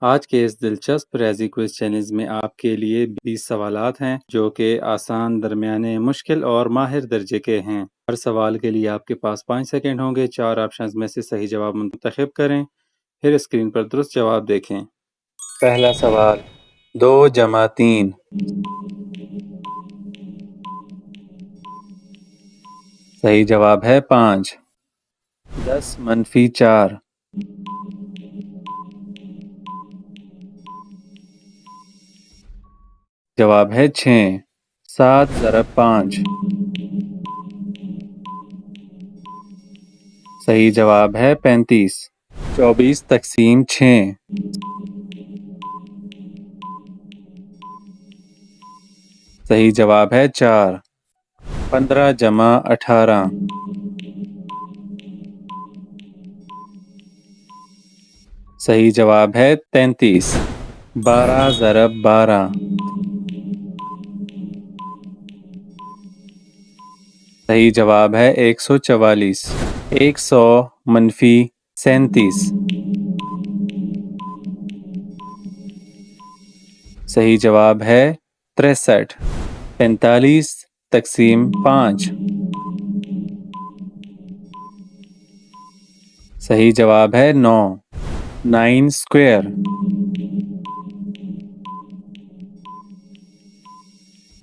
آج کے اس دلچسپ ریاضی کوئز چیلنج میں آپ کے لیے 20 سوالات ہیں جو کہ آسان، درمیانے، مشکل اور ماہر درجے کے ہیں۔ ہر سوال کے لیے آپ کے پاس 5 سیکنڈ ہوں گے۔ 4 آپشنز میں سے صحیح جواب منتخب کریں، پھر اسکرین پر درست جواب دیکھیں۔ پہلا سوال، 2 جمع 3۔ صحیح جواب ہے 5۔ 10 منفی 4۔ جواب ہے 6۔ 7 ضرب 5۔ صحیح جواب ہے 35۔ 24 تقسیم 6۔ صحیح جواب ہے 4۔ 15 جمع 18۔ صحیح جواب ہے 33۔ 12 ضرب 12۔ صحیح جواب ہے 144۔ 100 منفی 37۔ صحیح جواب ہے 63۔ 45 تقسیم 5۔ صحیح جواب ہے 9۔ 9 اسکوائر۔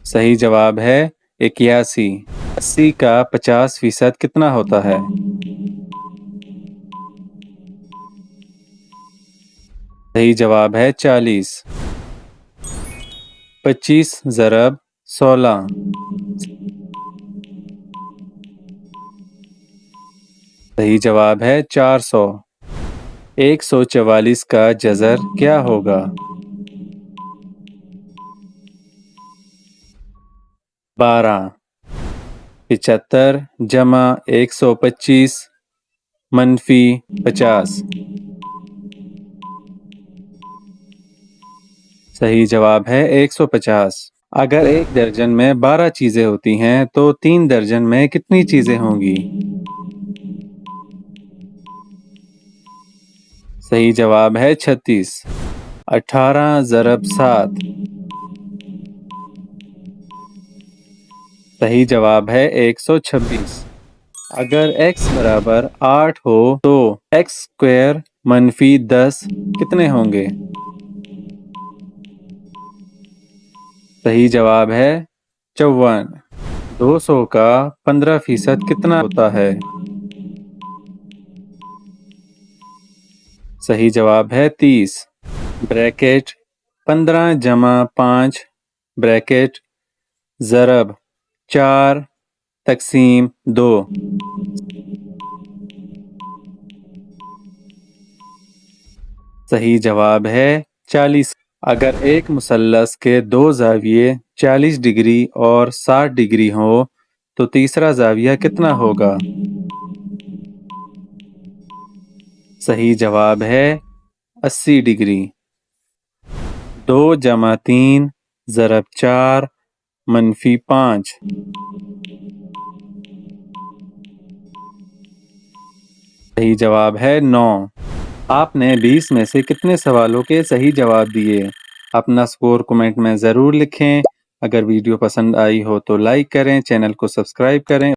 صحیح جواب ہے 81۔ 80 کا 50% کتنا ہوتا ہے؟ صحیح جواب ہے 40۔ 25 ضرب 16۔ صحیح جواب ہے 400۔ 144 کا جذر کیا ہوگا؟ 12۔ 75 جمع 125 منفی 50۔ صحیح جواب ہے 150۔ اگر ایک درجن میں 12 چیزیں ہوتی ہیں تو 3 درجن میں کتنی چیزیں ہوں گی؟ صحیح جواب ہے 36۔ 18 ضرب 7۔ صحیح جواب ہے 126۔ اگر x برابر 8 ہو تو x اسکوائر منفی 10 کتنے ہوں گے؟ صحیح جواب ہے 54۔ 200 کا 15% کتنا ہوتا ہے؟ صحیح جواب ہے 30۔ بریکٹ 15 جمع 5 بریکٹ ضرب 4 تقسیم 2۔ صحیح جواب ہے 40۔ اگر ایک مثلث کے 2 زاویے 40 ڈگری اور 60 ڈگری ہو تو تیسرا زاویہ کتنا ہوگا؟ صحیح جواب ہے 80 ڈگری۔ 2 جمع 3 ضرب 4 منفی 5۔ صحیح جواب ہے 9۔ آپ نے 20 میں سے کتنے سوالوں کے صحیح جواب دیے؟ اپنا سکور کمنٹ میں ضرور لکھیں۔ اگر ویڈیو پسند آئی ہو تو لائک کریں، چینل کو سبسکرائب کریں